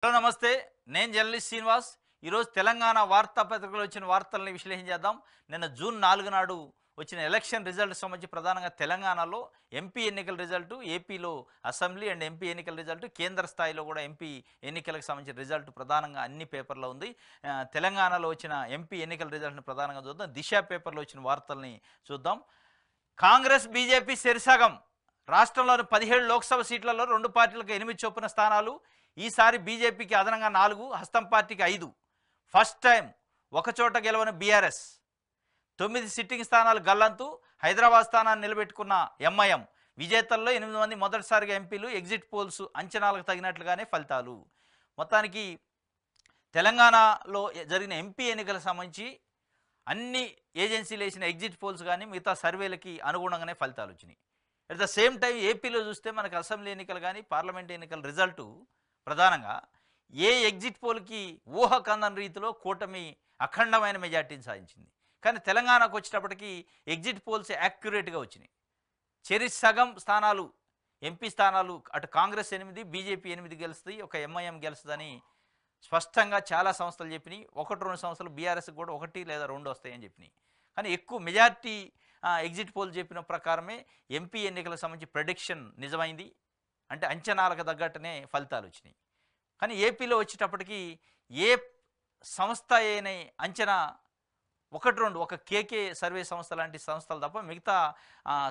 Hello నమస్తే. నేను journalist Srinivas. ఈరోజు తెలంగాణ వార్తాపత్రికలో వచ్చిన వార్తల్ని విశ్లేషించేద్దాం. నిన్న జూన్ 4 నాడు వచ్చిన ఎలక్షన్ రిజల్ట్ సంబంధించి ప్రధానంగా తెలంగాణలో ఎంపీ ఎన్నికల రిజల్టు, ఏపీలో అసెంబ్లీ అండ్ ఎంపీ ఎన్నికల రిజల్టు, కేంద్ర స్థాయిలో కూడా ఎంపీ ఎన్నికలకు సంబంధించిన రిజల్ట్ ప్రధానంగా అన్ని పేపర్లో ఉంది. తెలంగాణలో వచ్చిన ఎంపీ ఎన్నికల రిజల్ట్ని ప్రధానంగా చూద్దాం. దిశ పేపర్లో వచ్చిన వార్తల్ని చూద్దాం. కాంగ్రెస్ బీజేపీ సెరిసగం. రాష్ట్రంలోని 17 లోక్సభ సీట్లలో 2 పార్టీలకు 8 చొప్పున స్థానాలు. ఈసారి బీజేపీకి అదనంగా 4, హస్తం పార్టీకి 5. ఫస్ట్ టైం ఒకచోట గెలవని బీఆర్ఎస్. 9 సిట్టింగ్ స్థానాలు గల్లంతు. హైదరాబాద్ స్థానాన్ని నిలబెట్టుకున్న ఎంఐఎం. విజేతల్లో 8 మంది మొదటిసారిగా ఎంపీలు. ఎగ్జిట్ పోల్స్ అంచనాలకు తగినట్లుగానే ఫలితాలు. మొత్తానికి తెలంగాణలో జరిగిన ఎంపీ ఎన్నికలకు సంబంధించి అన్ని ఏజెన్సీలు వేసిన ఎగ్జిట్ పోల్స్ కానీ మిగతా సర్వేలకి అనుగుణంగానే ఫలితాలు వచ్చినాయి. అట్ ద సేమ్ టైం ఏపీలో చూస్తే మనకు అసెంబ్లీ ఎన్నికలు కానీ పార్లమెంట్ ఎన్నికల రిజల్టు ప్రధానంగా ఏ ఎగ్జిట్ పోల్కి ఊహకందని రీతిలో కూటమి అఖండమైన మెజార్టీని సాధించింది. కానీ తెలంగాణకు వచ్చేటప్పటికి ఎగ్జిట్ పోల్స్ యాక్యురేట్గా వచ్చినాయి. సగం స్థానాలు ఎంపీ స్థానాలు అటు కాంగ్రెస్ 8, బీజేపీ 8 గెలుస్తుంది, ఒక ఎంఐఎం గెలుస్తుందని స్పష్టంగా చాలా సంస్థలు చెప్పినాయి. 1-2 సంస్థలు బీఆర్ఎస్కి కూడా 1 లేదా 2 వస్తాయని చెప్పినాయి. కానీ ఎక్కువ మెజార్టీ ఎగ్జిట్ పోల్ చెప్పిన ప్రకారమే ఎంపీ ఎన్నికలకు సంబంధించి ప్రెడిక్షన్ నిజమైంది. అంటే అంచనాలకు తగ్గట్టునే ఫలితాలు వచ్చినాయి. కానీ ఏపీలో వచ్చేటప్పటికి ఏ సంస్థ అయిన అంచనా 1-2 ఒక కేకే సర్వే సంస్థ లాంటి సంస్థలు తప్ప మిగతా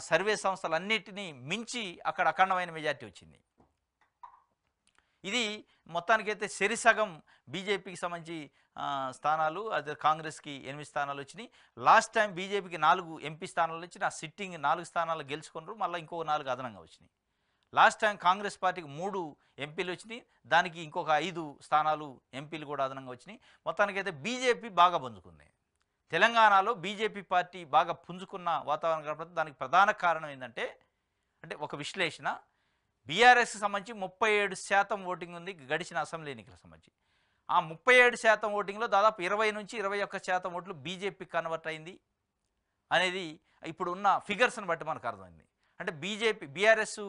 సర్వే సంస్థలన్నిటినీ మించి అక్కడ అఖండమైన మెజార్టీ వచ్చింది. ఇది మొత్తానికైతే సగం బీజేపీకి సంబంధించి స్థానాలు, అదే కాంగ్రెస్కి 8 స్థానాలు వచ్చినాయి. లాస్ట్ టైం బీజేపీకి 4 ఎంపీ స్థానాలు వచ్చి ఆ సిట్టింగ్ 4 స్థానాలు గెలుచుకున్నారు. మళ్ళీ ఇంకో 4 అదనంగా వచ్చినాయి. లాస్ట్ టైం కాంగ్రెస్ పార్టీకి 3 ఎంపీలు వచ్చినాయి, దానికి ఇంకొక 5 స్థానాలు ఎంపీలు కూడా అదనంగా వచ్చినాయి. మొత్తానికైతే బీజేపీ బాగా పుంజుకుంది. తెలంగాణలో బీజేపీ పార్టీ బాగా పుంజుకున్న వాతావరణం కాబట్టి దానికి ప్రధాన కారణం ఏంటంటే, అంటే ఒక విశ్లేషణ, బీఆర్ఎస్కి సంబంధించి 37% ఓటింగ్ ఉంది గడిచిన అసెంబ్లీ ఎన్నికలకు సంబంధించి. ఆ 37% ఓటింగ్లో దాదాపు 20 నుంచి 21% ఓట్లు బీజేపీకి కన్వర్ట్ అయింది అనేది ఇప్పుడు ఉన్న ఫిగర్స్ని బట్టి మనకు అర్థమైంది. అంటే బీఆర్ఎస్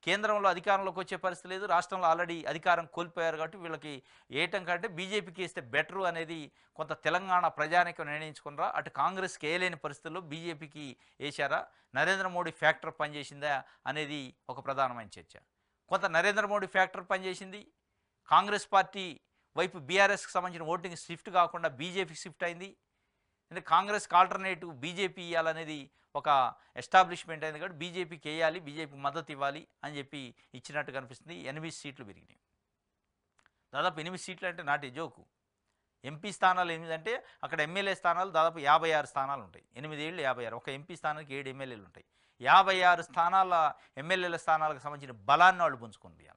కేంద్రంలో అధికారంలోకి వచ్చే పరిస్థితి లేదు, రాష్ట్రంలో ఆల్రెడీ అధికారం కోల్పోయారు కాబట్టి వీళ్ళకి వేయటం కంటే బీజేపీకి వేస్తే బెటరు అనేది కొంత తెలంగాణ ప్రజానికం నిర్ణయించుకున్నారా. అటు కాంగ్రెస్కి వేయలేని పరిస్థితుల్లో బీజేపీకి వేశారా, నరేంద్ర మోడీ ఫ్యాక్టర్ పనిచేసిందా అనేది ఒక ప్రధానమైన చర్చ. కొంత నరేంద్ర మోడీ ఫ్యాక్టర్ పనిచేసింది. కాంగ్రెస్ పార్టీ వైపు బీఆర్ఎస్కి సంబంధించిన ఓటింగ్ షిఫ్ట్ కాకుండా బీజేపీకి షిఫ్ట్ అయింది. ఎందుకంటే కాంగ్రెస్కి ఆల్టర్నేటివ్ బీజేపీ ఇవ్వాలనేది ఒక ఎస్టాబ్లిష్మెంట్ అయింది కాబట్టి బీజేపీకి వేయాలి, బీజేపీకి మద్దతు ఇవ్వాలి అని చెప్పి ఇచ్చినట్టు కనిపిస్తుంది. 8 సీట్లు పెరిగినాయి. దాదాపు 8 సీట్లు అంటే నాటి జోకు. ఎంపీ స్థానాలు 8 అంటే అక్కడ ఎమ్మెల్యే స్థానాలు దాదాపు 56 స్థానాలు ఉంటాయి. 8 ఏళ్ళు 56, ఒక ఎంపీ స్థానానికి 7 ఎమ్మెల్యేలు ఉంటాయి. 56 స్థానాల ఎమ్మెల్యేల స్థానాలకు సంబంధించిన బలాన్ని వాళ్ళు పుంజుకుంది.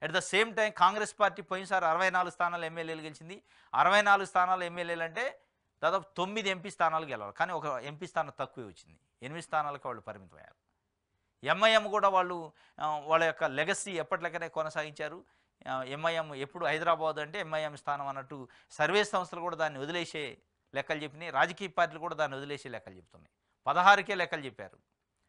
At the same time Congress party పోయినసారి 64 స్థానాలు ఎమ్మెల్యేలు గెలిచింది. 64 స్థానాలు ఎమ్మెల్యేలు అంటే దాదాపు 9 ఎంపీ స్థానాలు గెలవాలి, కానీ ఒక ఎంపీ స్థానం తక్కువే వచ్చింది. 8 స్థానాలకు వాళ్ళు పరిమితమయ్యారు. ఎంఐఎం కూడా వాళ్ళు వాళ్ళ యొక్క లెగసీ ఎప్పటిలెక్కనే కొనసాగించారు. ఎంఐఎం ఎప్పుడు హైదరాబాద్ అంటే ఎంఐఎం స్థానం అన్నట్టు సర్వే సంస్థలు కూడా దాన్ని వదిలేసే లెక్కలు చెప్పినాయి. రాజకీయ పార్టీలు కూడా దాన్ని వదిలేసే లెక్కలు చెప్తున్నాయి. 16కే లెక్కలు చెప్పారు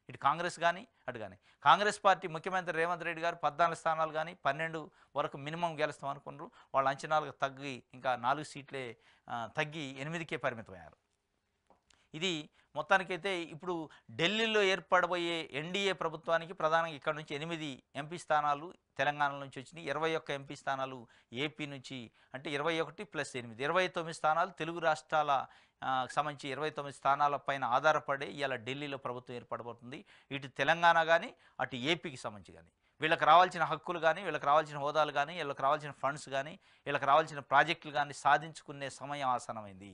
ఇటు కాంగ్రెస్ కానీ అటు కానీ. కాంగ్రెస్ పార్టీ ముఖ్యమంత్రి రేవంత్ రెడ్డి గారు 14 స్థానాలు కానీ 12 వరకు మినిమం గెలుస్తాం అనుకున్నారు. వాళ్ళ అంచనాలకు తగ్గి ఇంకా 4 సీట్లే తగ్గి 8కే పరిమితమయ్యారు. ఇది మొత్తానికైతే ఇప్పుడు ఢిల్లీలో ఏర్పడబోయే ఎన్డీఏ ప్రభుత్వానికి ప్రధానంగా ఇక్కడ నుంచి 8 ఎంపీ స్థానాలు తెలంగాణ నుంచి వచ్చినాయి. 21 ఎంపీ స్థానాలు ఏపీ నుంచి, అంటే 21 + 8 29 స్థానాలు తెలుగు రాష్ట్రాల సంబంధించి 29 స్థానాల పైన ఆధారపడి ఇవాళ ఢిల్లీలో ప్రభుత్వం ఏర్పడబోతుంది. ఇటు తెలంగాణ కానీ అటు ఏపీకి సంబంధించి కానీ వీళ్ళకి రావాల్సిన హక్కులు కానీ, వీళ్ళకి రావాల్సిన హోదాలు కానీ, వీళ్ళకి రావాల్సిన ఫండ్స్ కానీ, వీళ్ళకి రావాల్సిన ప్రాజెక్టులు కానీ సాధించుకునే సమయం ఆసనమైంది.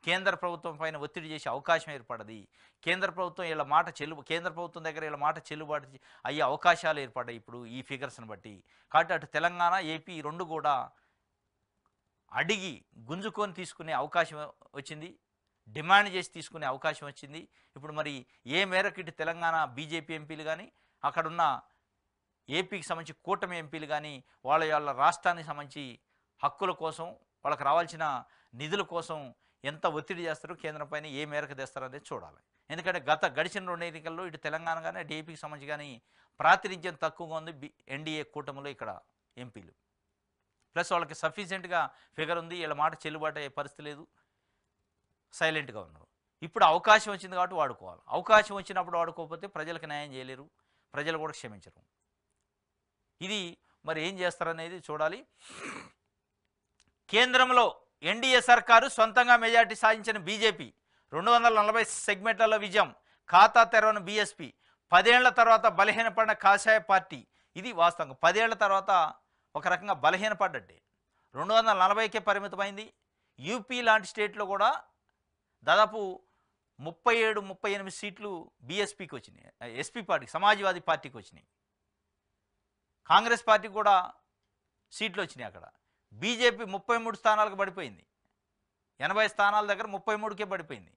కేంద్ర ప్రభుత్వం పైన ఒత్తిడి చేసే అవకాశం ఏర్పడది. కేంద్ర ప్రభుత్వం కేంద్ర ప్రభుత్వం దగ్గర వీళ్ళ మాట చెల్లుబాటు అయ్యే అవకాశాలు ఏర్పడ్డాయి ఇప్పుడు ఈ ఫిగర్స్ని బట్టి. కాబట్టి అటు తెలంగాణ ఏపీ 2 కూడా అడిగి గుంజుకొని తీసుకునే అవకాశం వచ్చింది, డిమాండ్ చేసి తీసుకునే అవకాశం వచ్చింది. ఇప్పుడు మరి ఏ మేరకు ఇటు తెలంగాణ బీజేపీ ఎంపీలు కానీ అక్కడున్న ఏపీకి సంబంధించి కూటమి ఎంపీలు కానీ వాళ్ళ రాష్ట్రానికి సంబంధించి హక్కుల కోసం, వాళ్ళకి రావాల్సిన నిధుల కోసం ఎంత ఒత్తిడి చేస్తారో కేంద్రం పైన, ఏ మేరకు తెస్తారో అనేది చూడాలి. ఎందుకంటే గడిచిన 2 ఎన్నికల్లో ఇటు తెలంగాణ కానీ అటు ఏపీకి సంబంధించి కానీ ప్రాతినిధ్యం తక్కువగా ఉంది ఎన్డీఏ కూటమిలో ఇక్కడ ఎంపీలు. ప్లస్ వాళ్ళకి సఫిషియెంట్గా ఫిగర్ ఉంది, వీళ్ళ మాట చెల్లుబాటు అయ్యే పరిస్థితి లేదు, సైలెంట్గా ఉన్నారు. ఇప్పుడు అవకాశం వచ్చింది కాబట్టి వాడుకోవాలి. అవకాశం వచ్చినప్పుడు వాడుకోకపోతే ప్రజలకు న్యాయం చేయలేరు, ప్రజలు కూడా క్షమించరు. ఇది మరి ఏం చేస్తారనేది చూడాలి. కేంద్రంలో ఎన్డీఏ సర్కారు సొంతంగా మెజార్టీ సాధించిన బీజేపీ 240 సెగ్మెంట్లలో విజయం, ఖాతా తెరవని బీఎస్పీ, 10 ఏళ్ల తర్వాత బలహీనపడిన కాషాయ పార్టీ. ఇది వాస్తవంగా 10 ఏళ్ల తర్వాత ఒక రకంగా బలహీనపడ్డట్టే. 240కే పరిమితమైంది. యూపీ లాంటి స్టేట్లో కూడా దాదాపు 37-38 సీట్లు బీఎస్పీకి వచ్చినాయి, ఎస్పీ పార్టీకి, సమాజ్వాదీ పార్టీకి వచ్చినాయి. కాంగ్రెస్ పార్టీకి కూడా సీట్లు వచ్చినాయి. అక్కడ బీజేపీ 33 స్థానాలకు పడిపోయింది. 80 స్థానాల దగ్గర 33కే పడిపోయింది.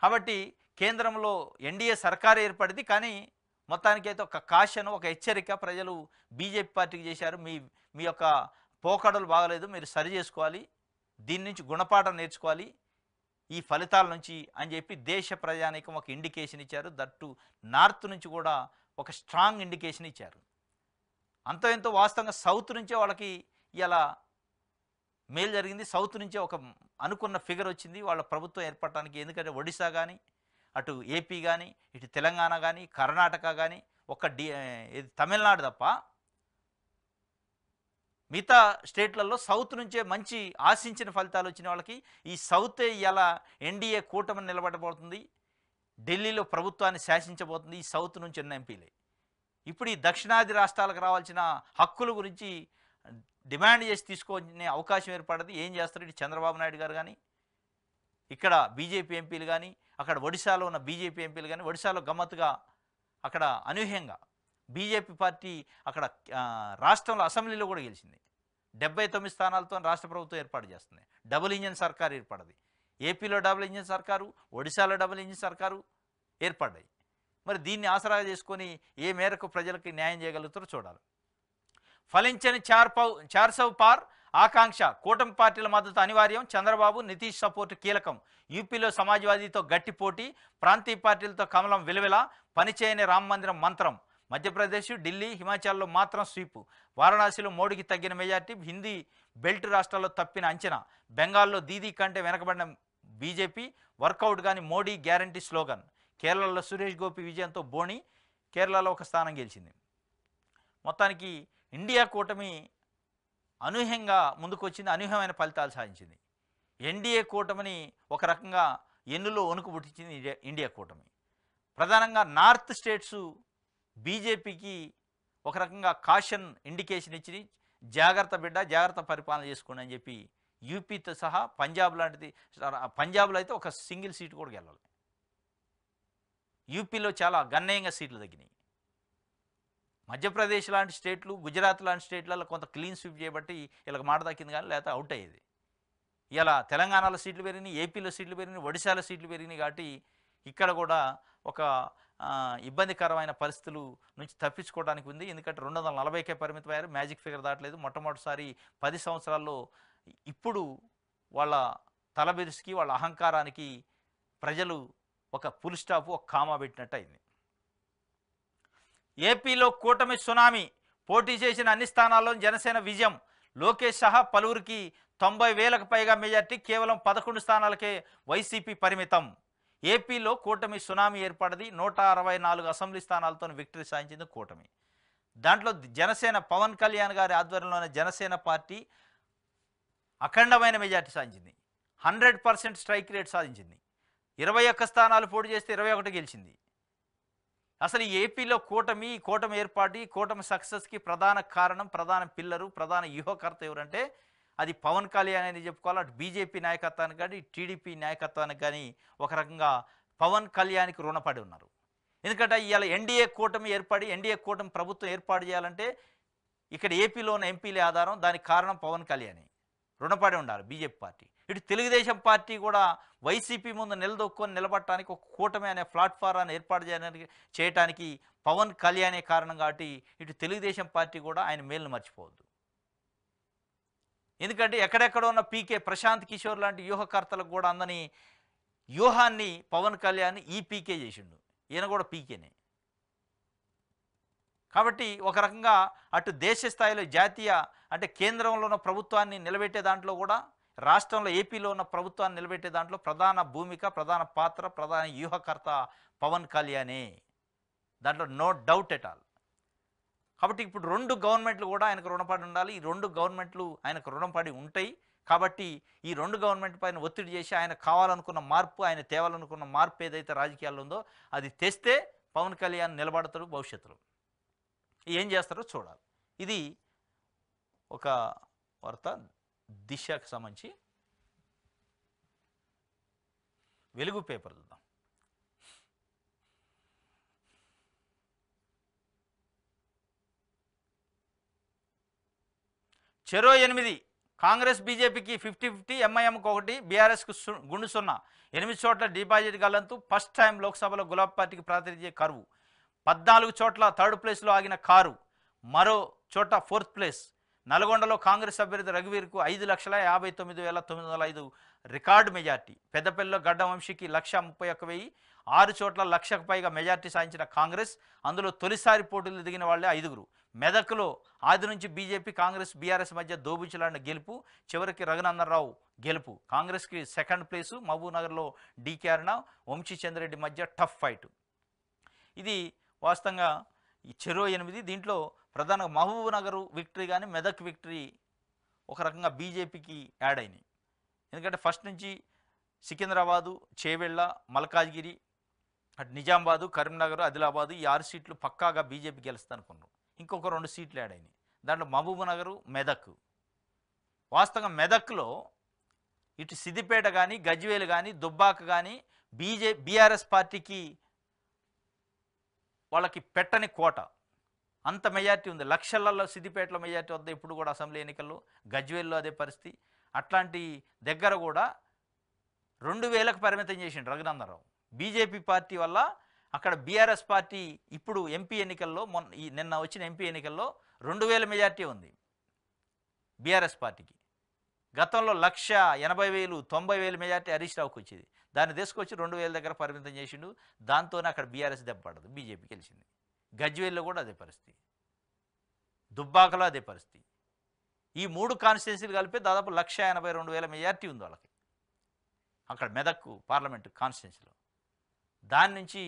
కాబట్టి కేంద్రంలో ఎన్డీఏ సర్కారు ఏర్పడింది, కానీ మొత్తానికైతే ఒక కాషన్, ఒక హెచ్చరిక ప్రజలు బీజేపీ పార్టీకి చేశారు. మీ యొక్క పోకడలు బాగలేదు, మీరు సరి చేసుకోవాలి, దీని నుంచి గుణపాఠం నేర్చుకోవాలి ఈ ఫలితాల నుంచి అని చెప్పి దేశ ప్రజానీకం ఒక ఇండికేషన్ ఇచ్చారు. దట్టు నార్త్ నుంచి కూడా ఒక స్ట్రాంగ్ ఇండికేషన్ ఇచ్చారు. అంతో ఎంతో వాస్తవంగా సౌత్ నుంచే వాళ్ళకి ఇలా మేలు జరిగింది. సౌత్ నుంచే ఒక అనుకున్న ఫిగర్ వచ్చింది వాళ్ళ ప్రభుత్వం ఏర్పడటానికి. ఎందుకంటే ఒడిశా కానీ, అటు ఏపీ కానీ, ఇటు తెలంగాణ కానీ, కర్ణాటక కానీ, తమిళనాడు తప్ప మిగతా స్టేట్లలో సౌత్ నుంచే మంచి ఆశించిన ఫలితాలు వచ్చిన వాళ్ళకి ఈ సౌతే ఇలా ఎన్డీఏ కూటమిని నిలబడబోతుంది, ఢిల్లీలో ప్రభుత్వాన్ని శాసించబోతుంది ఈ సౌత్ నుంచి ఉన్న ఎంపీలే. ఇప్పుడు ఈ దక్షిణాది రాష్ట్రాలకు రావాల్సిన హక్కుల గురించి డిమాండ్ చేసి తీసుకునే అవకాశం ఏర్పడదు. ఏం చేస్తారు ఇటు చంద్రబాబు నాయుడు గారు కానీ, ఇక్కడ బీజేపీ ఎంపీలు కానీ, అక్కడ ఒడిశాలో ఉన్న బీజేపీ ఎంపీలు కానీ. ఒడిశాలో గమ్మత్తుగా అక్కడ అనూహ్యంగా బీజేపీ పార్టీ అక్కడ రాష్ట్రంలో అసెంబ్లీలో కూడా గెలిచింది. 79 స్థానాలతో రాష్ట్ర ప్రభుత్వం ఏర్పాటు చేస్తుంది. డబుల్ ఇంజిన్ సర్కారు ఏర్పడింది. ఏపీలో డబుల్ ఇంజిన్ సర్కారు, ఒడిశాలో డబుల్ ఇంజిన్ సర్కారు ఏర్పడ్డాయి. మరి దీన్ని ఆసరాగా చేసుకొని ఏ మేరకు ప్రజలకి న్యాయం చేయగలుగుతారో చూడాలి. ఫలించని చార్సౌ పార్ ఆకాంక్ష, కూటమి పార్టీల మద్దతు అనివార్యం, చంద్రబాబు నితీష్ సపోర్టు కీలకం. యూపీలో సమాజ్వాదీతో గట్టి పోటీ, ప్రాంతీయ పార్టీలతో కమలం విలువెల, పనిచేయని రామ మందిరం మంత్రం. మధ్యప్రదేశ్, ఢిల్లీ, హిమాచల్లో మాత్రం స్వీపు. వారణాసిలో మోడీకి తగ్గిన మెజార్టీ, హిందీ బెల్ట్ రాష్ట్రాల్లో తప్పిన అంచనా. బెంగాల్లో దీదీ కంటే వెనకబడిన బీజేపీ, వర్కౌట్ కానీ మోడీ గ్యారంటీ స్లోగన్. కేరళలో సురేష్ గోపి విజయంతో బోణి, కేరళలో ఒక స్థానం గెలిచింది. మొత్తానికి ఇండియా కూటమి అనూహ్యంగా ముందుకొచ్చింది, అనూహ్యమైన ఫలితాలు సాధించింది. ఎన్డీఏ కూటమిని ఒక రకంగా ఎన్నులో వణుకు పుట్టించింది ఇండియా కూటమి. ప్రధానంగా నార్త్ స్టేట్స్ బీజేపీకి ఒక రకంగా కాషన్ ఇండికేషన్ ఇచ్చి జాగ్రత్త బిడ్డ, జాగ్రత్త పరిపాలన చేసుకోండి అని చెప్పి యూపీతో సహా పంజాబ్ లాంటిది, పంజాబ్లో అయితే ఒక సింగిల్ సీటు కూడా గెలవాలి. యూపీలో చాలా గణనీయంగా సీట్లు తగ్గినాయి. మధ్యప్రదేశ్ లాంటి స్టేట్లు, గుజరాత్ లాంటి స్టేట్లలో కొంత క్లీన్ స్వీప్ చేయబట్టి వీళ్ళకి మాట దక్కింది, కానీ లేకపోతే అవుట్ అయ్యేది. ఇలా తెలంగాణలో సీట్లు పెరిగినాయి, ఏపీలో సీట్లు పెరిగినాయి, ఒడిశాలో సీట్లు పెరిగినాయి. కాబట్టి ఇక్కడ కూడా ఒక ఇబ్బందికరమైన పరిస్థితులు నుంచి తప్పించుకోవడానికి ఉంది. ఎందుకంటే 240కే పరిమితమయ్యారు, మ్యాజిక్ ఫిగర్ దాటలేదు. మొట్టమొదటిసారి 10 సంవత్సరాల్లో ఇప్పుడు వాళ్ళ తలబిరుసుకి, వాళ్ళ అహంకారానికి ప్రజలు ఒక ఫుల్ స్టాప్, ఒక కామా పెట్టినట్టు అయింది. ఏపీలో కూటమి సునామీ, పోటీ చేసిన అన్ని స్థానాల్లో జనసేన విజయం. లోకేష్ సహా పలువురికి 90,000కు పైగా మెజార్టీ, కేవలం 11 స్థానాలకే వైసీపీ పరిమితం. ఏపీలో కూటమి సునామీ ఏర్పడింది. 164 అసెంబ్లీ స్థానాలతో విక్టరీ సాధించింది కూటమి. దాంట్లో జనసేన పవన్ కళ్యాణ్ గారి ఆధ్వర్యంలోని జనసేన పార్టీ అఖండమైన మెజార్టీ సాధించింది. 100% స్ట్రైక్ రేట్ సాధించింది. 21 స్థానాలు పోటీ చేస్తే 21 గెలిచింది. అసలు ఈ ఏపీలో కూటమి ఏర్పాటు, కూటమి సక్సెస్కి ప్రధాన కారణం, ప్రధాన పిల్లరు, ప్రధాన వ్యూహకర్త ఎవరంటే అది పవన్ కళ్యాణ్ అని చెప్పుకోవాలి. అటు బీజేపీ నాయకత్వానికి కానీ, టీడీపీ నాయకత్వానికి కానీ ఒక రకంగా పవన్ కళ్యాణ్కి రుణపడి ఉన్నారు. ఎందుకంటే ఇవాళ ఎన్డీఏ కూటమి ఏర్పడి, ఎన్డీఏ కూటమి ప్రభుత్వం ఏర్పాటు చేయాలంటే ఇక్కడ ఏపీలో ఉన్న ఎంపీలే ఆధారం. దానికి కారణం పవన్ కళ్యాణ్, రుణపడి ఉండాలి బీజేపీ పార్టీ. ఇటు తెలుగుదేశం పార్టీ కూడా వైసీపీ ముందు నిలదొక్కుని నిలబడటానికి ఒక కూటమి అనే ప్లాట్ఫారాన్ని ఏర్పాటు చేయడానికి పవన్ కళ్యాణే కారణం. కాబట్టి ఇటు తెలుగుదేశం పార్టీ కూడా ఆయన మేలును మర్చిపోవద్దు. ఎందుకంటే ఎక్కడెక్కడ ఉన్న పీకే, ప్రశాంత్ కిషోర్ లాంటి వ్యూహకర్తలకు కూడా అందని వ్యూహాన్ని పవన్ కళ్యాణ్ ఈ పీకే చేసిండు. ఈయన కూడా పీకేనే. కాబట్టి ఒక రకంగా అటు దేశ స్థాయిలో జాతీయ అంటే కేంద్రంలో ఉన్న ప్రభుత్వాన్ని నిలబెట్టే దాంట్లో కూడా రాష్ట్రంలో ఏపీలో ఉన్న ప్రభుత్వాన్ని నిలబెట్టే దాంట్లో ప్రధాన భూమిక, ప్రధాన పాత్ర, ప్రధాన వ్యూహకర్త పవన్ కళ్యాణే. దాంట్లో నో డౌట్ ఎట్ ఆల్. కాబట్టి ఇప్పుడు 2 గవర్నమెంట్లు కూడా ఆయనకు రుణపడి ఉండాలి. ఈ 2 గవర్నమెంట్లు ఆయనకు రుణపడి ఉంటాయి. కాబట్టి ఈ 2 గవర్నమెంట్ పైన ఒత్తిడి చేసి ఆయన కావాలనుకున్న మార్పు, ఆయన తేవాలనుకున్న మార్పు ఏదైతే రాజకీయాల్లో ఉందో అది తెస్తే పవన్ కళ్యాణ్ నిలబడతాడు భవిష్యత్తులో. ఏం చేస్తారో చూడాలి. ఇది ఒక వార్త. దిశకు సంబంధించి వెలుగు పేపర్ చూద్దాం. చెరో 8 కాంగ్రెస్ బీజేపీకి 50-50, ఎంఐఎంకు 1, బీఆర్ఎస్కు గుండు 0. 8 చోట్ల డిపాజిట్ గల్లంతు. ఫస్ట్ టైం లోక్సభలో గులాబీ పార్టీకి ప్రాతినిధ్యం కరువు. 14 చోట్ల థర్డ్ ప్లేస్లో ఆగిన కారు, మరో చోట 4th ప్లేస్. నల్గొండలో కాంగ్రెస్ అభ్యర్థి రఘువీర్కు 5,59,905 రికార్డు మెజార్టీ. పెద్దపల్లిలో గడ్డ వంశీకి 1,31,000, 6 చోట్ల 1,00,000కు పైగా మెజార్టీ సాధించిన కాంగ్రెస్. అందులో తొలిసారి పోటీలు దిగిన వాళ్ళే 5. మెదక్లో ఆది నుంచి బీజేపీ, కాంగ్రెస్, బీఆర్ఎస్ మధ్య దోబుచ్చులాడిన గెలుపు. చివరికి రఘునందన్ రావు గెలుపు. కాంగ్రెస్కి 2nd ప్లేసు. మహబూబ్నగర్లో డీకే అరుణ, వంశీ చంద్రెడ్డి మధ్య టఫ్ ఫైట్. ఇది వాస్తవంగా ఈ చెరో 8. దీంట్లో ప్రధానంగా మహబూబ్నగర్ విక్టరీ కానీ మెదక్ విక్టరీ ఒక రకంగా బీజేపీకి యాడ్ అయినాయి. ఎందుకంటే ఫస్ట్ నుంచి సికింద్రాబాదు, చేవెళ్ళ, మల్కాజ్గిరి, అటు నిజామాబాదు, కరీంనగర్, ఆదిలాబాదు ఈ 6 సీట్లు పక్కాగా బీజేపీ గెలుస్తుంది అనుకున్నారు. ఇంకొక 2 సీట్లు యాడ్ అయినాయి. దాంట్లో మహబూబ్నగర్, మెదక్. వాస్తవంగా మెదక్లో ఇటు సిద్దిపేట కానీ, గజ్వేల్ కానీ, దుబ్బాక కానీ బీఆర్ఎస్ పార్టీకి వాళ్ళకి పెట్టని కోట. అంత మెజార్టీ ఉంది. లక్షలలో సిద్దిపేటలో మెజార్టీ వద్ద ఇప్పుడు కూడా అసెంబ్లీ ఎన్నికల్లో. గజ్వేల్లో అదే పరిస్థితి. అట్లాంటి దగ్గర కూడా 2,000కు పరిమితం చేసిండు రఘునందన్ రావు. బీజేపీ పార్టీ వల్ల అక్కడ బీఆర్ఎస్ పార్టీ ఇప్పుడు ఎంపీ ఎన్నికల్లో నిన్న వచ్చిన ఎంపీ ఎన్నికల్లో 2,000 మెజార్టీ ఉంది బీఆర్ఎస్ పార్టీకి. గతంలో 1,80,000, 90,000 మెజార్టీ హరీష్ రావుకి వచ్చేది. దాన్ని తీసుకొచ్చి 2,000 దగ్గర పరిమితం చేసిండు. దాంతోనే అక్కడ బీఆర్ఎస్ దెబ్బపడదు, బీజేపీ గెలిచింది. గజ్వేల్లో కూడా అదే పరిస్థితి, దుబ్బాకలో అదే పరిస్థితి. ఈ 3 కాన్స్టిట్యున్సీలు కలిపి దాదాపు 1,82,000 మెజార్టీ ఉంది వాళ్ళకి అక్కడ మెదక్ పార్లమెంటు కాన్స్టిట్యున్సీలో. దాని నుంచి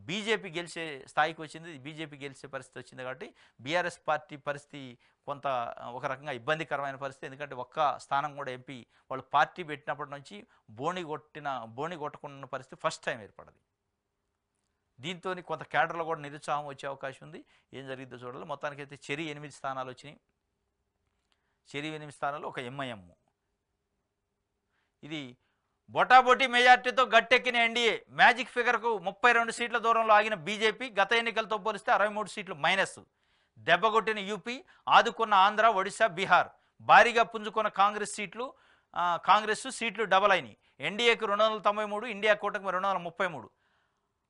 బీజేపీ గెలిచే స్థాయికి వచ్చింది. బీజేపీ గెలిచే పరిస్థితి వచ్చింది. కాబట్టి బీఆర్ఎస్ పార్టీ పరిస్థితి కొంత ఒక రకంగా ఇబ్బందికరమైన పరిస్థితి. ఎందుకంటే ఒక్క స్థానం కూడా ఎంపీ వాళ్ళు పార్టీ పెట్టినప్పటి నుంచి బోణి కొట్టకుండా పరిస్థితి ఫస్ట్ టైం ఏర్పడింది. దీంతో కొంత కేడర్లో కూడా నిరుత్సాహం వచ్చే అవకాశం ఉంది. ఏం జరిగిద్దో చూడాలి. మొత్తానికైతే చెరి 8 స్థానాలు వచ్చినాయి. చెరి 8 స్థానాలు ఒక ఎంఐఎం. ఇది బొటాబొటీ మెజార్టీతో గట్టెక్కిన ఎన్డీఏ. మ్యాజిక్ ఫిగర్కు 32 సీట్ల దూరంలో ఆగిన బీజేపీ. గత ఎన్నికలతో పోలిస్తే 63 సీట్లు మైనస్. దెబ్బకొట్టిన యూపీ, ఆదుకున్న ఆంధ్ర, ఒడిశా, బీహార్. భారీగా పుంజుకున్న కాంగ్రెస్ సీట్లు డబల్ అయినాయి. ఎన్డీఏకు 293, ఇండియా కూటమికి 233.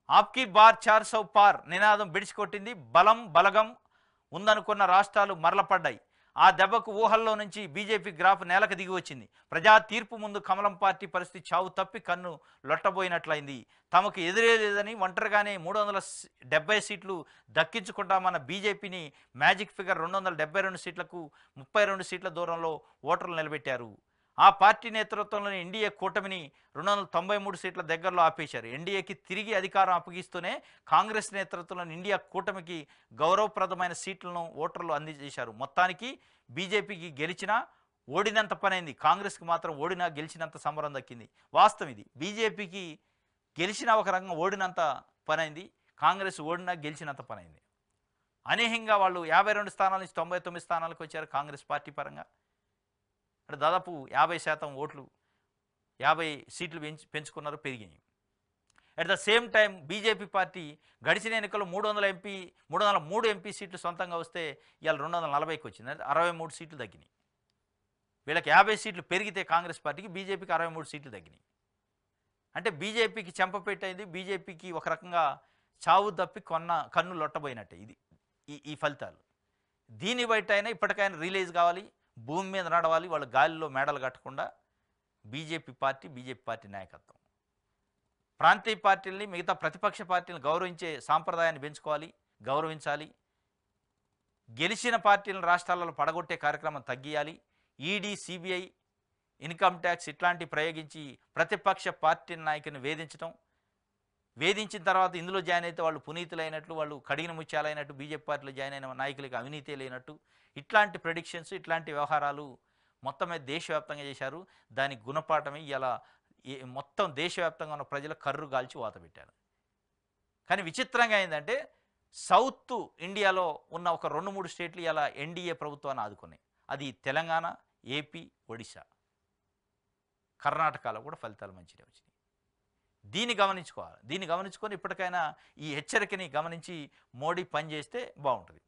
ఆప్కి బార్ 400 పార్ నినాదం బిడిచికొట్టింది. బలగం ఉందనుకున్న రాష్ట్రాలు మరలపడ్డాయి. ఆ దెబ్బకు ఊహల్లో నుంచి బీజేపీ గ్రాఫ్ నేలకు దిగి వచ్చింది. ప్రజా తీర్పు ముందు కమలం పార్టీ పరిస్థితి చావు తప్పి కన్ను లొట్టబోయినట్లయింది. తమకు ఎదురేలేదని ఒంటరిగానే 370 సీట్లు దక్కించుకుంటామన్న బీజేపీని మ్యాజిక్ ఫిగర్ 272 సీట్లకు 32 సీట్ల దూరంలో ఓటర్లు నిలబెట్టారు. ఆ పార్టీ నేతృత్వంలోని ఎన్డీఏ కూటమిని 293 సీట్ల దగ్గరలో ఆపేశారు. ఎన్డీఏకి తిరిగి అధికారం అప్పగిస్తూనే కాంగ్రెస్ నేతృత్వంలోని ఇండియా కూటమికి గౌరవప్రదమైన సీట్లను ఓటర్లు అందజేశారు. మొత్తానికి బీజేపీకి గెలిచినా ఓడినంత పనైంది, కాంగ్రెస్కి మాత్రం ఓడినా గెలిచినంత సంబరం దక్కింది. వాస్తవం ఇది. బీజేపీకి గెలిచినా ఒక రకంగా ఓడినంత పనైంది, కాంగ్రెస్ ఓడినా గెలిచినంత పనైంది. అనూహ్యంగా వాళ్ళు 52 స్థానాల నుంచి 99 స్థానాలకు వచ్చారు కాంగ్రెస్ పార్టీ పరంగా. అంటే దాదాపు 50% ఓట్లు, 50 సీట్లు పెంచుకున్నారు, పెరిగినాయి. At the same time BJP party గడిచిన ఎన్నికల్లో 303 ఎంపీ సీట్లు సొంతంగా వస్తే ఇవాళ 240కి వచ్చింది. అంటే 63 సీట్లు తగ్గినాయి. వీళ్ళకి 50 సీట్లు పెరిగితే కాంగ్రెస్ పార్టీకి, బీజేపీకి 63 సీట్లు తగ్గినాయి. అంటే బీజేపీకి చెంపపెట్టయింది. బీజేపీకి ఒక రకంగా చావు తప్పి కన్ను లొట్టబోయినట్టే ఇది ఈ ఫలితాలు. దీన్ని బయట అయినా ఇప్పటికైనా రిలీజ్ కావాలి, భూమి మీద నడవాలి. వాళ్ళు గాలిలో మేడలు కట్టకుండా బీజేపీ పార్టీ నాయకత్వం ప్రాంతీయ పార్టీలని, మిగతా ప్రతిపక్ష పార్టీలను గౌరవించే సాంప్రదాయాన్ని పెంచుకోవాలి, గౌరవించాలి. గెలిచిన పార్టీలను రాష్ట్రాలలో పడగొట్టే కార్యక్రమం తగ్గియాలి. ఈడీ, సిబిఐ, ఇన్కమ్ ట్యాక్స్ ఇట్లాంటివి ప్రయోగించి ప్రతిపక్ష పార్టీ నాయకుని వేధించిన తర్వాత ఇందులో జాయిన్ అయితే వాళ్ళు పునీతులైనట్లు, వాళ్ళు కడిగిన ముత్యాలైనట్టు, బీజేపీ పార్టీలో జాయిన్ అయిన నాయకులకి అవినీతి లేనట్టు, ఇట్లాంటి ప్రెడిక్షన్స్, ఇట్లాంటి వ్యవహారాలు మొత్తం మీద దేశవ్యాప్తంగా చేశారు. దానికి గుణపాఠమే ఇలా మొత్తం దేశవ్యాప్తంగా ఉన్న ప్రజల కర్రు గాల్చి వాత పెట్టారు. కానీ విచిత్రంగా ఏంటంటే సౌత్ ఇండియాలో ఉన్న ఒక 2-3 స్టేట్లు ఇలా ఎన్డీఏ ప్రభుత్వాన్ని ఆదుకున్నాయి. అది తెలంగాణ, ఏపీ, ఒడిశా, కర్ణాటకలో కూడా ఫలితాలు మంచిగా వచ్చినాయి. దీన్ని గమనించుకోవాలి. దీన్ని గమనించుకొని ఇప్పటికైనా ఈ హెచ్చరికని గమనించి మోడీ పనిచేస్తే బాగుంటుంది.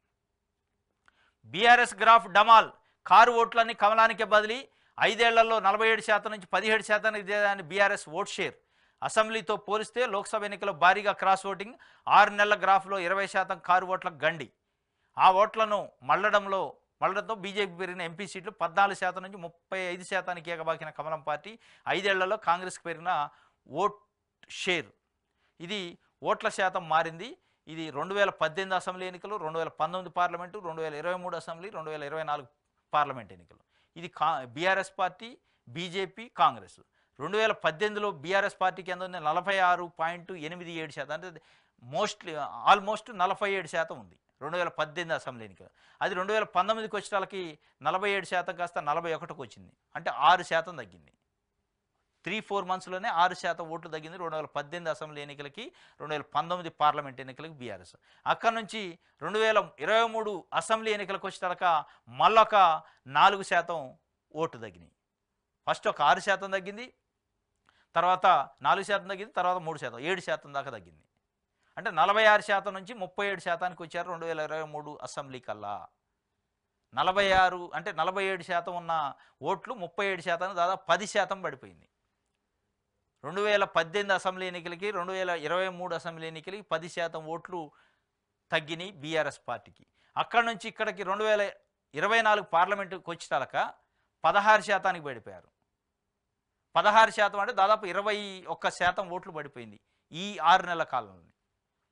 బీఆర్ఎస్ గ్రాఫ్ డమాల్, కారు ఓట్లన్నీ కమలానికే బదిలీ. 5 ఏళ్లలో 47% నుంచి 17% బీఆర్ఎస్ ఓట్ షేర్. అసెంబ్లీతో పోలిస్తే లోక్సభ ఎన్నికల్లో భారీగా క్రాస్ ఓటింగ్. 6 నెలల గ్రాఫ్లో 20% కారు ఓట్లకు గండి. ఆ ఓట్లను మళ్లడంతో బీజేపీ పెరిగిన ఎంపీ సీట్లు 14% నుంచి 35% ఎగబాకిన కమలం పార్టీ. 5 ఏళ్లలో కాంగ్రెస్కి పెరిగిన ఓట్ షేర్. ఇది ఓట్ల శాతం మారింది. ఇది 2018 అసెంబ్లీ ఎన్నికలు, 2019 పార్లమెంటు, 2023 అసెంబ్లీ, 2024 పార్లమెంట్ ఎన్నికలు. ఇది బీఆర్ఎస్ పార్టీ, బీజేపీ, కాంగ్రెస్. 2018లో బీఆర్ఎస్ పార్టీకి ఎంత ఉంది? 46.87%. అంటే ఆల్మోస్ట్ 47% ఉంది 2018 అసెంబ్లీ ఎన్నికలు. అది 2019కి వచ్చేటాలకి 47% కాస్త 41కి వచ్చింది. అంటే 6% తగ్గింది. 3-4 మంత్స్లోనే 6% ఓట్లు తగ్గింది 2018 అసెంబ్లీ ఎన్నికలకి, 2019 పార్లమెంట్ ఎన్నికలకి బీఆర్ఎస్. అక్కడ నుంచి 2023 అసెంబ్లీ ఎన్నికలకు వచ్చేటాక మళ్ళొక 4% ఓటు తగ్గినాయి. ఫస్ట్ ఒక 6% తగ్గింది, తర్వాత 4% తగ్గింది, తర్వాత 3%, 7% దాకా తగ్గింది. అంటే 46% నుంచి 37%కి వచ్చారు 2023 అసెంబ్లీ కల్లా. 46 అంటే 47% ఉన్న ఓట్లు 37%, దాదాపు 10% పడిపోయింది. 2018 అసెంబ్లీ ఎన్నికలకి 2023 అసెంబ్లీ ఎన్నికలకి 10% ఓట్లు తగ్గినాయి బీఆర్ఎస్ పార్టీకి. అక్కడ నుంచి ఇక్కడికి 2024 పార్లమెంటుకి వచ్చేటాక 16%కి పడిపోయారు. 16% అంటే దాదాపు 21% ఓట్లు పడిపోయింది ఈ 6 నెలల కాలంలో.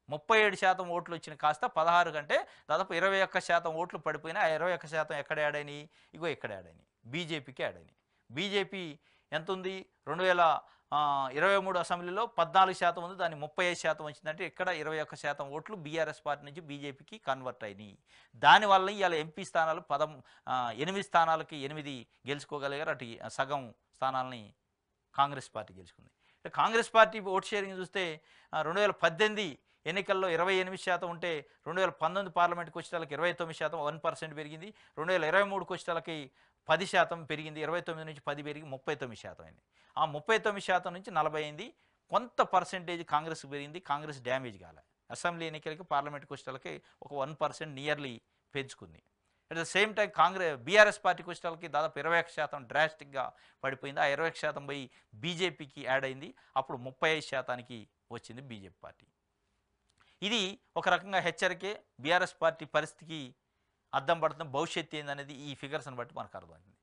37% ఓట్లు వచ్చిన కాస్త 16 కంటే దాదాపు 21% ఓట్లు పడిపోయినా. ఆ 21% ఎక్కడ యాడ్ అయినాయి? ఇగో ఇక్కడ యాడ్ అయినాయి, బీజేపీకి యాడ్ అయినాయి. బీజేపీ ఎంత ఉంది? 2023 అసెంబ్లీలో 14% ఉంది, దాన్ని 35% వచ్చిందంటే ఇక్కడ 21% ఓట్లు బీఆర్ఎస్ పార్టీ నుంచి బీజేపీకి కన్వర్ట్ అయినాయి. దానివల్ల ఇవాళ ఎంపీ స్థానాలు 8 స్థానాలకి 8 గెలుచుకోగలిగారు. అటు సగం స్థానాలని కాంగ్రెస్ పార్టీ గెలుచుకుంది. కాంగ్రెస్ పార్టీ ఓట్ షేరింగ్ చూస్తే 2018 ఎన్నికల్లో 28% ఉంటే 2019 పార్లమెంట్కి వచ్చేటాలకి 29%, 1% పెరిగింది. 2023కి వచ్చేటాలకి 10% పెరిగింది. 29 నుంచి 10 పెరిగి 39% అయింది. ఆ 39% నుంచి 40 అయింది. కొంత పర్సెంటేజ్ కాంగ్రెస్కి పెరిగింది. కాంగ్రెస్ డ్యామేజ్ కాలే. అసెంబ్లీ ఎన్నికలకి, పార్లమెంట్కి వచ్చేటాలకి ఒక 1% నియర్లీ పెంచుకుంది. At the same time BRS పార్టీకి వచ్చేటాలకి దాదాపు 21% డ్రాస్టిక్గా పడిపోయింది. ఆ 21% పోయి బీజేపీకి యాడ్ అయింది. అప్పుడు 35%కి వచ్చింది బీజేపీ పార్టీ. ఇది ఒక రకంగా హెచ్చరికే. బీఆర్ఎస్ పార్టీ పరిస్థితికి అద్దం పడుతున్న భవిష్యత్తు ఏందనేది ఈ ఫిగర్స్ని బట్టి మనకు అర్థమైంది.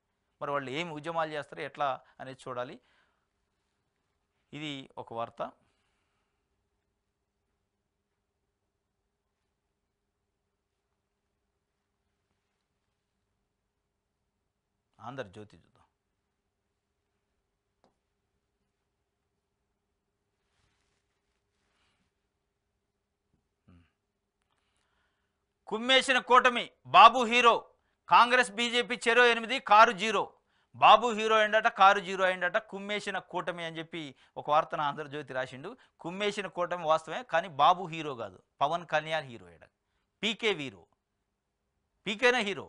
మరి వాళ్ళు ఏమి ఉద్యమాలు చేస్తారు, ఎట్లా అనేది చూడాలి. ఇది ఒక వార్త. ఆంధ్రజ్యోతి చూద్దాం. కుమ్మేసిన కూటమి, బాబు హీరో. కాంగ్రెస్ బీజేపీ చెరో 8, కారు 0. బాబు హీరో అయిందట, కారు 0 అయిందట. కుమ్మేసిన కూటమి అని చెప్పి ఒక వార్తను ఆంధ్రజ్యోతి రాసిండు. కుమ్మేసిన కూటమి వాస్తవమే, కానీ బాబు హీరో కాదు, పవన్ కళ్యాణ్ హీరో. పీకే హీరో, పీకేనే హీరో.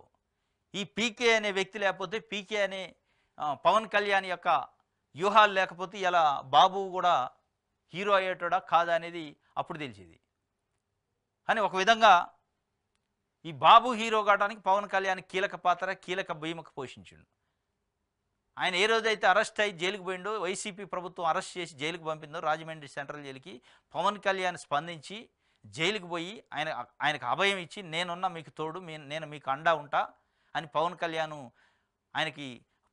ఈ పీకే అనే వ్యక్తి లేకపోతే, పీకే అనే పవన్ కళ్యాణ్ యొక్క వ్యూహాలు లేకపోతే ఇలా బాబు కూడా హీరో అయ్యేటోడా కాదా అనేది అప్పుడు తెలిసేది. కానీ ఒక విధంగా ఈ బాబు హీరో కావడానికి పవన్ కళ్యాణ్ కీలక పాత్ర, కీలక భూమిక పోషించిండు. ఆయన ఏ రోజైతే అరెస్ట్ అయ్యి జైలుకు పోయిండో, వైసీపీ ప్రభుత్వం అరెస్ట్ చేసి జైలుకు పంపిందో రాజమండ్రి సెంట్రల్ జైలుకి, పవన్ కళ్యాణ్ స్పందించి జైలుకు పోయి ఆయనకు అభయం ఇచ్చి, నేనున్నా మీకు తోడు, నేను మీకు అండా ఉంటా అని పవన్ కళ్యాణ్ ఆయనకి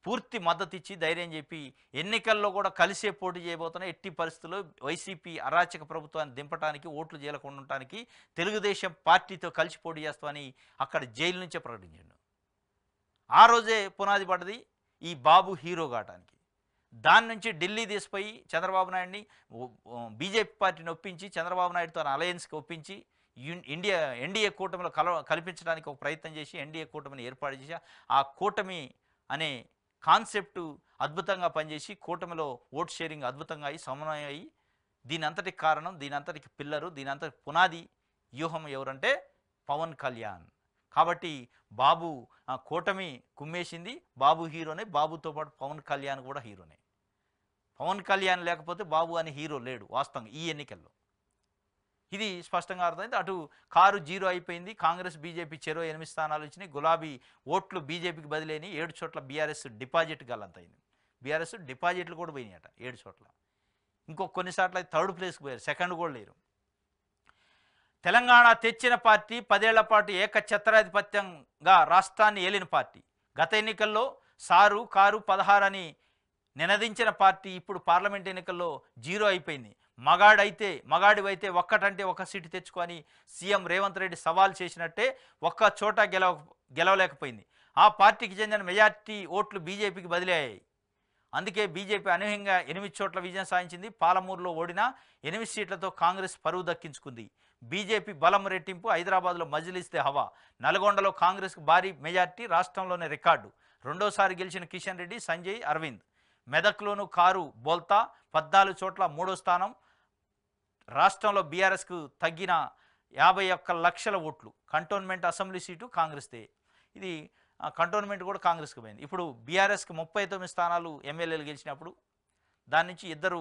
పూర్తి మద్దతు ఇచ్చి ధైర్యం చెప్పి ఎన్నికల్లో కూడా కలిసే పోటీ చేయబోతున్న ఎట్టి పరిస్థితుల్లో వైసీపీ అరాచక ప్రభుత్వాన్ని దింపడానికి ఓట్లు చేయకుండా ఉండటానికి తెలుగుదేశం పార్టీతో కలిసి పోటీ చేస్తామని అక్కడ జైలు నుంచే ప్రకటించాడు. ఆ రోజే పునాది పడ్డది ఈ బాబు హీరో కావటానికి. దాని నుంచి ఢిల్లీ తీసిపోయి చంద్రబాబు నాయుడిని బీజేపీ పార్టీని ఒప్పించి చంద్రబాబు నాయుడుతో అలయన్స్కి ఒప్పించి ఎన్డీఏ కూటమిలో కల్పించడానికి ఒక ప్రయత్నం చేసి ఎన్డీఏ కూటమిని ఏర్పాటు చేసి ఆ కూటమి అనే కాన్సెప్టు అద్భుతంగా పనిచేసి కూటమిలో ఓట్ షేరింగ్ అద్భుతంగా అయ్యి సమన్వయం అయ్యి దీని అంతటికి కారణం, దీని అంతటికి పిల్లరు, దీని అంతటి పునాది వ్యూహం ఎవరంటే పవన్ కళ్యాణ్. కాబట్టి బాబు కూటమి కుమ్మేసింది, బాబు హీరోనే, బాబుతో పాటు పవన్ కళ్యాణ్ కూడా హీరోనే. పవన్ కళ్యాణ్ లేకపోతే బాబు అనే హీరో లేడు వాస్తవంగా ఈ ఎన్నికల్లో. ఇది స్పష్టంగా అర్థమైంది. అటు కారు జీరో అయిపోయింది. కాంగ్రెస్ బీజేపీ చెరో 8 స్థానాలు వచ్చినాయి. గులాబీ ఓట్లు బీజేపీకి బదిలేని 7 చోట్ల బీఆర్ఎస్ డిపాజిట్ గల్లంతైంది. బీఆర్ఎస్ డిపాజిట్లు కూడా పోయినాయట 7 చోట్ల. ఇంకో కొన్నిసార్లు అయితే 3rd ప్లేస్కి పోయారు, 2nd కూడా లేరు. తెలంగాణ తెచ్చిన పార్టీ 10 ఏళ్ల పాటు ఏకఛత్రాధిపత్యంగా రాష్ట్రాన్ని ఏలిన పార్టీ. గత ఎన్నికల్లో సారు కారు 16 అని నినదించిన పార్టీ ఇప్పుడు పార్లమెంట్ ఎన్నికల్లో జీరో అయిపోయింది. మగాడివైతే ఒక్కటంటే ఒక సీటు తెచ్చుకొని సీఎం రేవంత్ రెడ్డి సవాల్ చేసినట్టే ఒక్క చోట గెలవలేకపోయింది. ఆ పార్టీకి చెందిన మెజార్టీ ఓట్లు బీజేపీకి బదిలీ అయ్యాయి. అందుకే బీజేపీ అనూహ్యంగా 8 చోట్ల విజయం సాధించింది. పాలమూరులో ఓడిన 8 సీట్లతో కాంగ్రెస్ పరువు దక్కించుకుంది. బీజేపీ బలం రెట్టింపు, హైదరాబాద్లో మజ్లిస్తే హవా. నల్గొండలో కాంగ్రెస్కు భారీ మెజార్టీ, రాష్ట్రంలోనే రికార్డు. రెండోసారి గెలిచిన కిషన్ రెడ్డి, సంజయ్, అరవింద్. మెదక్లోను కారు బోల్తా 14 చోట్ల 3వ స్థానం. రాష్ట్రంలో బీఆర్ఎస్కు తగ్గిన 51 లక్షల ఓట్లు. కంటోన్మెంట్ అసెంబ్లీ సీటు కాంగ్రెస్దే. ఇది కంటోన్మెంట్ కూడా కాంగ్రెస్కి పోయింది. ఇప్పుడు బీఆర్ఎస్కి 39 స్థానాలు ఎమ్మెల్యేలు గెలిచినప్పుడు దాని నుంచి 2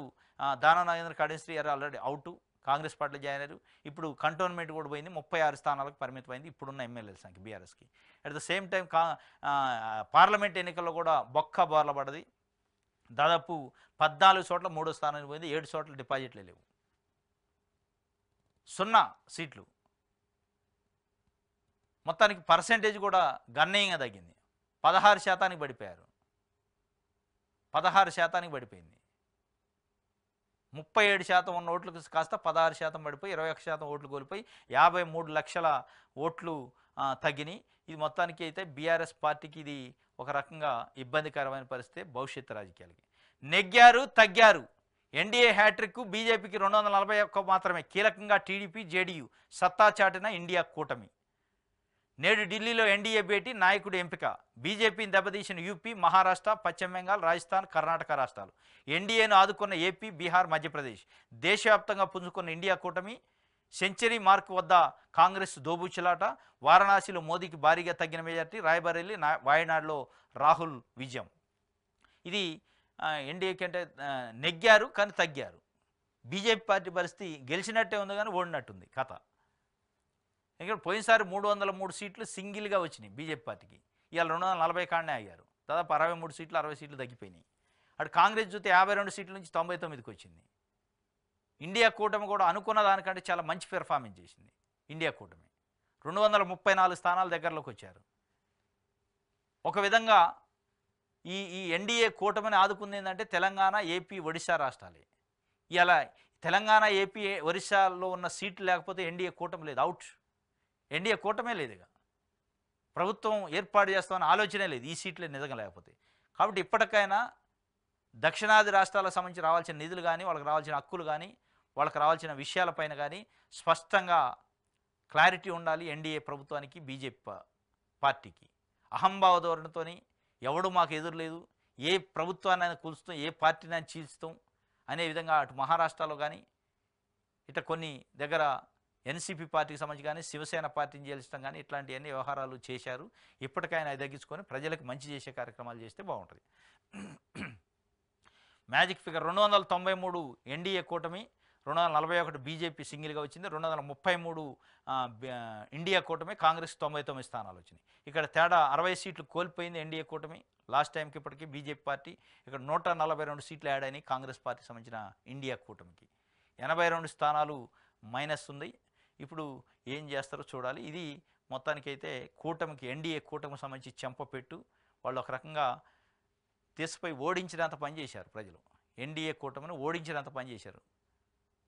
దానా నాగేంద్ర కడెన్శ్రీ గారు ఆల్రెడీ అవుట్, కాంగ్రెస్ పార్టీలో జాయిన్ అయ్యారు. ఇప్పుడు కంటోన్మెంట్ కూడా పోయింది, 36 స్థానాలకు పరిమితమైంది ఇప్పుడున్న ఎమ్మెల్యేల సంఖ్య బీఆర్ఎస్కి. At the same time parliament ఎన్నికల్లో కూడా బొక్క బోర్ల పడ్డది. దాదాపు 14 చోట్ల 3వ స్థానానికి పోయింది. 7 చోట్ల డిపాజిట్లే లేవు, 0 సీట్లు. మొత్తానికి పర్సెంటేజ్ కూడా గణనీయంగా తగ్గింది. 16% పడిపోయారు, 16% పడిపోయింది. 37% ఉన్న ఓట్లకు కాస్త 16% పడిపోయి 21% ఓట్లు కోల్పోయి 53 లక్షల ఓట్లు తగ్గినాయి. ఇది మొత్తానికి అయితే బీఆర్ఎస్ పార్టీకి ఇది ఒక రకంగా ఇబ్బందికరమైన పరిస్థితి భవిష్యత్తు రాజకీయాలకి. నెగ్గారు తగ్గారు. ఎన్డీఏ హ్యాట్రిక్, బీజేపీకి 241 మాత్రమే. కీలకంగా టీడీపీ జేడీయూ సత్తా చాటిన ఇండియా కూటమి. నేడు ఢిల్లీలో ఎన్డీఏ భేటీ, నాయకుడు ఎంపిక. బీజేపీని దెబ్బతీసిన యూపీ, మహారాష్ట్ర, పశ్చిమ బెంగాల్, రాజస్థాన్, కర్ణాటక రాష్ట్రాలు. ఎన్డీఏను ఆదుకున్న ఏపీ, బీహార్, మధ్యప్రదేశ్. దేశవ్యాప్తంగా పుంజుకున్న ఇండియా కూటమి. సెంచరీ మార్కు వద్ద కాంగ్రెస్ దోబూచులాట. వారణాసిలో మోదీకి భారీగా తగ్గిన మెజార్టీ. రాయ్బరేలీ, వాయనాడులో రాహుల్ విజయం. ఇది ఎన్డీఏకి అంటే నెగ్గారు కానీ తగ్గారు. బీజేపీ పార్టీ పరిస్థితి గెలిచినట్టే ఉంది కానీ ఓడినట్టుంది కథ. ఎందుకంటే పోయినసారి 303 సీట్లు సింగిల్గా వచ్చినాయి బీజేపీ పార్టీకి. ఇవాళ 240 కాడనే అయ్యారు. దాదాపు 63 సీట్లు 60 సీట్లు తగ్గిపోయినాయి. అటు కాంగ్రెస్ చూస్తే 52 సీట్ల నుంచి 99కి వచ్చింది. ఇండియా కూటమి కూడా అనుకున్న దానికంటే చాలా మంచి పెర్ఫార్మెన్స్ చేసింది. ఇండియా కూటమి 234 స్థానాల దగ్గరలోకి వచ్చారు. ఒక విధంగా ఈ ఎన్డీఏ కూటమిని ఆదుకుంది ఏంటంటే తెలంగాణ, ఏపీ, ఒడిశా రాష్ట్రాలే. ఇలా తెలంగాణ, ఏపీ, ఒరిస్సాలో ఉన్న సీట్లు లేకపోతే ఎన్డీఏ కూటమి లేదు, అవుట్. ఎన్డీఏ కూటమే లేదు, ఇక ప్రభుత్వం ఏర్పాటు చేస్తామని ఆలోచనే లేదు ఈ సీట్లే నిజంగా లేకపోతే. కాబట్టి ఇప్పటికైనా దక్షిణాది రాష్ట్రాలకు సంబంధించి రావాల్సిన నిధులు కానీ, వాళ్ళకి రావాల్సిన హక్కులు కానీ, వాళ్ళకి రావాల్సిన విషయాలపైన కానీ స్పష్టంగా క్లారిటీ ఉండాలి ఎన్డీఏ ప్రభుత్వానికి, బీజేపీ పార్టీకి. అహంభావ ధోరణితోని ఎవడు మాకు ఎదురు లేదు, ఏ ప్రభుత్వాన్ని కూల్చుతాం, ఏ పార్టీని చీల్చుతాం అనే విధంగా అటు మహారాష్ట్రలో కానీ ఇట్లా కొన్ని దగ్గర ఎన్సీపీ పార్టీకి సంబంధించి కానీ, శివసేన పార్టీని చేల్చడం కానీ ఇట్లాంటి అన్ని వ్యవహారాలు చేశారు. ఇప్పటికైనా తగ్గించుకొని ప్రజలకు మంచి చేసే కార్యక్రమాలు చేస్తే బాగుంటుంది. మ్యాజిక్ ఫిగర్ 293 ఎన్డీఏ కూటమి, 241 బీజేపీ సింగిల్గా వచ్చింది, 233 ఇండియా కూటమి, కాంగ్రెస్ 99 స్థానాలు వచ్చినాయి. ఇక్కడ తేడా 60 సీట్లు కోల్పోయింది ఎన్డీఏ కూటమి లాస్ట్ టైంకి. ఇప్పటికీ బీజేపీ పార్టీ ఇక్కడ 142 సీట్లు యాడ్ అయినాయి కాంగ్రెస్ పార్టీకి సంబంధించిన ఇండియా కూటమికి. 82 స్థానాలు మైనస్ ఉంది. ఇప్పుడు ఏం చేస్తారో చూడాలి. ఇది మొత్తానికైతే కూటమికి, ఎన్డీఏ కూటమికి సంబంధించి చెంపపెట్టు. వాళ్ళు ఒక రకంగా తీసుకుపోయి ఓడించినంత పని చేశారు ప్రజలు. ఎన్డీఏ కూటమిని ఓడించినంత పని చేశారు.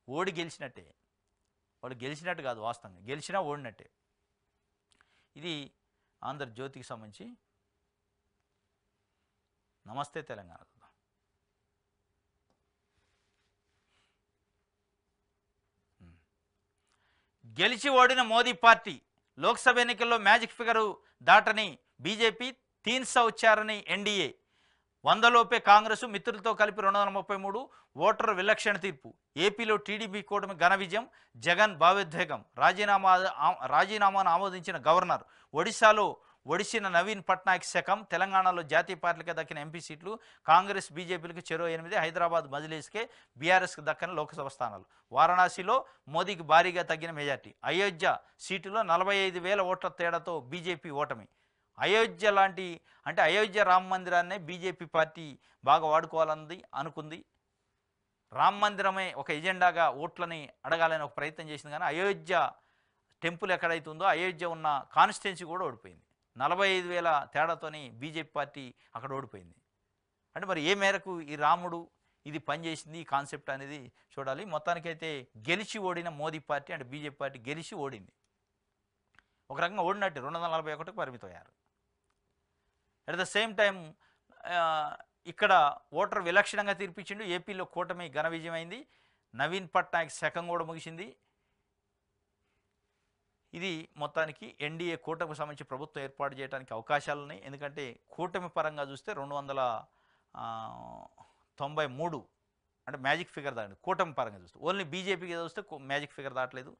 ఓడి గెలిచినట్టే, వాళ్ళు గెలిచినట్టు కాదు, వాస్తవంగా గెలిచినా ఓడినట్టే. ఇది ఆంధ్రజ్యోతికి సంబంధించి. నమస్తే తెలంగాణ. గెలిచి ఓడిన మోదీ పార్టీ లోక్సభ ఎన్నికల్లో మ్యాజిక్ ఫిగరు దాటని బీజేపీ, తీన్సా వచ్చారని ఎన్డీఏ. 100 లోపే కాంగ్రెస్ మిత్రులతో కలిపి 233. ఓటరు విలక్షణ తీర్పు. ఏపీలో టీడీపీ కూటమి ఘన విజయం. జగన్ భావోద్వేగం. రాజీనామాను ఆమోదించిన గవర్నర్. ఒడిశాలో ఒడిసిన నవీన్ పట్నాయక్ శకం. తెలంగాణలో జాతీయ పార్టీలకు దక్కిన ఎంపీ సీట్లు. కాంగ్రెస్ బీజేపీలకు చెరో 8. హైదరాబాద్ మజ్లీస్కే, బీఆర్ఎస్కి దక్కిన లోక్సభ స్థానాలు. వారణాసిలో మోదీకి భారీగా తగ్గిన మెజార్టీ. అయోధ్య సీటులో 45,000 ఓట్ల తేడాతో బీజేపీ ఓటమి. అయోధ్య లాంటి, అంటే అయోధ్య రామ మందిరాన్నే బీజేపీ పార్టీ బాగా వాడుకోవాలని అనుకుంది. రామ మందిరమే ఒక ఎజెండాగా ఓట్లని అడగాలని ఒక ప్రయత్నం చేసింది. కానీ అయోధ్య టెంపుల్ ఎక్కడైతుందో అయోధ్య ఉన్న కాన్స్టిట్యున్సీ కూడా ఓడిపోయింది. 45,000 తేడాతోని బీజేపీ పార్టీ అక్కడ ఓడిపోయింది. అంటే మరి ఏ మేరకు ఈ రాముడు ఇది పనిచేసింది, ఈ కాన్సెప్ట్ అనేది చూడాలి. మొత్తానికైతే గెలిచి ఓడిన మోదీ పార్టీ, అంటే బీజేపీ పార్టీ గెలిచి ఓడింది. ఒక రకంగా ఓడినట్టు 241కి పరిమితం అయ్యారు. అట్ ద సేమ్ టైం ఇక్కడ ఓటర్ విలక్షణంగా తీర్పిచ్చిండు. ఏపీలో కూటమి ఘన విజయమైంది. నవీన్ పట్నాయక్ శకం కూడా ముగిసింది. ఇది మొత్తానికి ఎన్డీఏ కూటమికి సంబంధించి ప్రభుత్వం ఏర్పాటు చేయడానికి అవకాశాలు ఉన్నాయి. ఎందుకంటే కూటమి పరంగా చూస్తే 293, అంటే మ్యాజిక్ ఫిగర్ దాటి కూటమి పరంగా చూస్తే. ఓన్లీ బీజేపీకి చూస్తే మ్యాజిక్ ఫిగర్ దాటలేదు.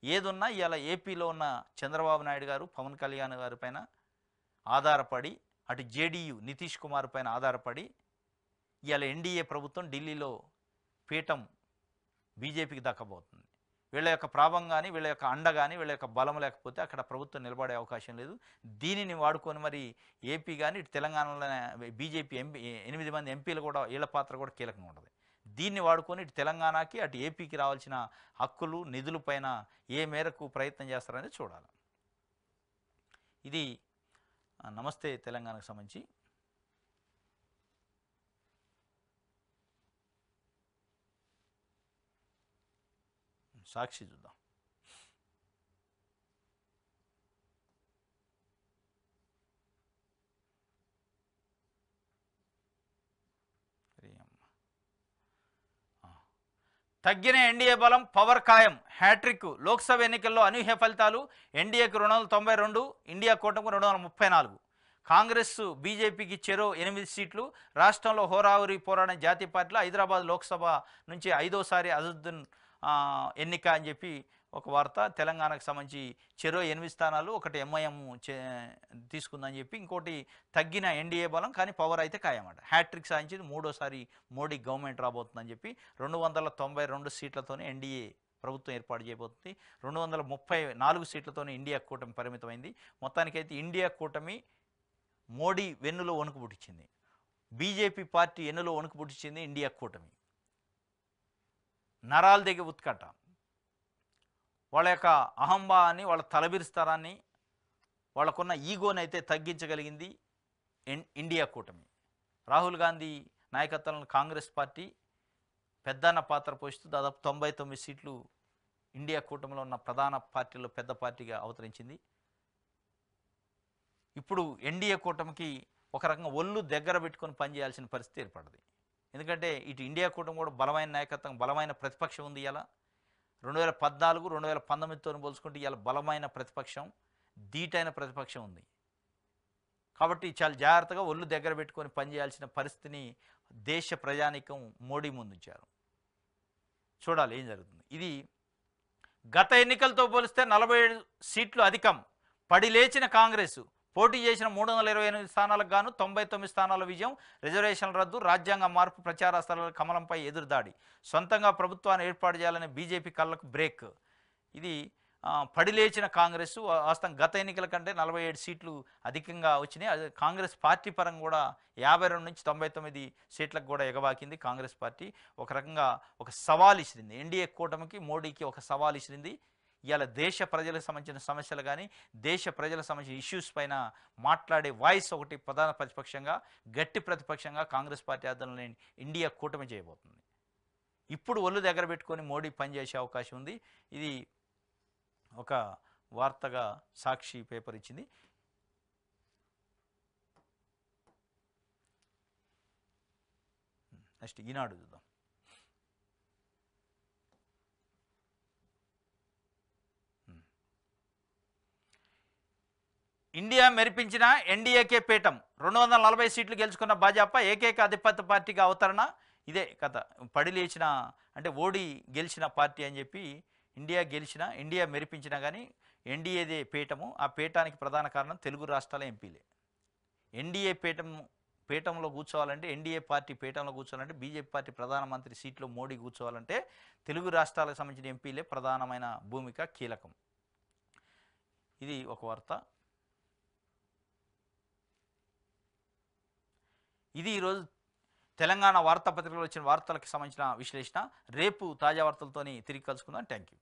ఏదున్నా ఇవాళ ఏపీలో ఉన్న చంద్రబాబు నాయుడు గారు, పవన్ కళ్యాణ్ గారి పైన ఆధారపడి, అటు జేడీయూ నితీష్ కుమార్ పైన ఆధారపడి ఇవాళ ఎన్డీఏ ప్రభుత్వం ఢిల్లీలో పీఠం బీజేపీకి దక్కబోతుంది. వీళ్ళ యొక్క ప్రాభం కానీ, వీళ్ళ యొక్క అండ కానీ, వీళ్ళ యొక్క బలం లేకపోతే అక్కడ ప్రభుత్వం నిలబడే అవకాశం లేదు. దీనిని వాడుకొని మరి ఏపీ కానీ, ఇటు తెలంగాణలో బీజేపీ 8 మంది ఎంపీలు కూడా, వీళ్ళ పాత్ర కూడా కీలకంగా ఉంటుంది. దీన్ని వాడుకొని ఇటు తెలంగాణకి, అటు ఏపీకి రావాల్సిన హక్కులు, నిధుల పైన ఏ మేరకు ప్రయత్నం చేస్తారనేది చూడాలి. ఇది నమస్తే తెలంగాణకు సంబంధించి. సాక్షి చూద్దాం. తగ్గిన ఎన్డీఏ బలం, పవర్ ఖాయం. హ్యాట్రిక్. లోక్సభ ఎన్నికల్లో అనూహ్య ఫలితాలు. ఎన్డీఏకు 292, ఇండియా కూటమికి 234. కాంగ్రెస్ బీజేపీకి చెరో 8 సీట్లు. రాష్ట్రంలో హోరాహోరీ పోరాడిన జాతీయ పార్టీలో హైదరాబాద్ లోక్సభ నుంచి 5వసారి అజదుద్దీన్ ఎన్నిక అని చెప్పి ఒక వార్త. తెలంగాణకు సంబంధించి చెరో 8 స్థానాలు, ఒకటి ఎంఐఎం తీసుకుందని చెప్పి, ఇంకోటి తగ్గిన ఎన్డీఏ బలం కానీ పవర్ అయితే ఖాయమాట. హ్యాట్రిక్ సాధించింది. 3వసారి మోడీ గవర్నమెంట్ రాబోతుందని చెప్పి 292 సీట్లతోనే ఎన్డీఏ ప్రభుత్వం ఏర్పాటు చేయబోతుంది. 234 సీట్లతోనే ఇండియా కూటమి పరిమితమైంది. మొత్తానికైతే ఇండియా కూటమి మోడీ వెన్నులో వణుకు పుట్టించింది. బీజేపీ పార్టీ ఎన్నులో వణుకు పుట్టించింది ఇండియా కూటమి. నరాలు దిగి ఉత్కంఠ. వాళ్ళ యొక్క అహంభావాన్ని, వాళ్ళ తలబిరుస్తారాన్ని, వాళ్ళకున్న ఈగోని అయితే తగ్గించగలిగింది ఇండియా కూటమి. రాహుల్ గాంధీ నాయకత్వంలో కాంగ్రెస్ పార్టీ పెద్దన్న పాత్ర పోషిస్తూ దాదాపు 99 సీట్లు ఇండియా కూటమిలో ఉన్న ప్రధాన పార్టీలో పెద్ద పార్టీగా అవతరించింది. ఇప్పుడు ఎన్డీఏ కూటమికి ఒక రకంగా ఒళ్ళు దగ్గర పెట్టుకొని పనిచేయాల్సిన పరిస్థితి ఏర్పడింది. ఎందుకంటే ఇటు ఇండియా కూటమి కూడా బలమైన నాయకత్వం, బలమైన ప్రతిపక్షం ఉంది. ఇలా 2014, 2019తో పోల్చుకుంటే ఇలా బలమైన ప్రతిపక్షం, ధీటైన ప్రతిపక్షం ఉంది. కాబట్టి చాలా జాగ్రత్తగా ఒళ్ళు దగ్గర పెట్టుకొని పనిచేయాల్సిన పరిస్థితిని దేశ ప్రజానీకం మోడీ ముందుంచారు. చూడాలి ఏం జరుగుతుంది. ఇది గత ఎన్నికలతో పోలిస్తే 47 సీట్లు అధికం. పడి లేచిన కాంగ్రెస్. పోటీ చేసిన 328 స్థానాలకు గాను 99 స్థానాల విజయం. రిజర్వేషన్ల రద్దు, రాజ్యాంగ మార్పు ప్రచారాస్త్రాల కమలంపై ఎదురుదాడి. సొంతంగా ప్రభుత్వాన్ని ఏర్పాటు చేయాలనే బీజేపీ కళ్ళకు బ్రేక్. ఇది పడి లేచిన కాంగ్రెస్. వాస్తవం గత ఎన్నికల కంటే 47 సీట్లు అధికంగా వచ్చినాయి. అది కాంగ్రెస్ పార్టీ పరంగా కూడా 52 నుంచి 99 సీట్లకు కూడా ఎగబాకింది కాంగ్రెస్ పార్టీ. ఒక రకంగా ఒక సవాల్ ఇచ్చింది ఎన్డీఏ కూటమికి, మోడీకి ఒక సవాల్ ఇచ్చింది. ఇవాళ దేశ ప్రజలకు సంబంధించిన సమస్యలు కానీ దేశ ప్రజలకు సంబంధించిన ఇష్యూస్ పైన మాట్లాడే వాయిస్ ఒకటి ప్రధాన ప్రతిపక్షంగా గట్టి ప్రతిపక్షంగా కాంగ్రెస్ పార్టీ ఆధ్వర్యంలో ఇండియా కూటమి చేయబోతుంది. ఇప్పుడు ఒళ్ళు దగ్గర పెట్టుకొని మోడీ పనిచేసే అవకాశం ఉంది. ఇది ఒక వార్తగా సాక్షి పేపర్ ఇచ్చింది. నెక్స్ట్ ఈనాడు చూద్దాం. ఇండియా మెరిపించిన ఎన్డీఏకే పీఠం 240 సీట్లు గెలుచుకున్న భాజపా ఏకైక ఆధిపత్య పార్టీగా అవతరణ. ఇదే కథ. పడి లేచిన అంటే ఓడి గెలిచిన పార్టీ అని చెప్పి ఇండియా మెరిపించినా కానీ ఎన్డీఏదే పీఠము. ఆ పీఠానికి ప్రధాన కారణం తెలుగు రాష్ట్రాల ఎంపీలే. ఎన్డీఏ పీఠంలో కూర్చోవాలంటే ఎన్డీఏ పార్టీ పీఠంలో కూర్చోవాలంటే బీజేపీ పార్టీ ప్రధానమంత్రి సీట్లో మోడీ కూర్చోవాలంటే తెలుగు రాష్ట్రాలకు సంబంధించిన ఎంపీలే ప్రధానమైన భూమిక కీలకం. ఇది ఒక వార్త. ఇది ఈరోజు తెలంగాణ వార్తాపత్రికలో వచ్చిన వార్తలకు సంబంధించిన విశ్లేషణ. రేపు తాజా వార్తలతోని తిరిగి కలుసుకుందాం. Thank you.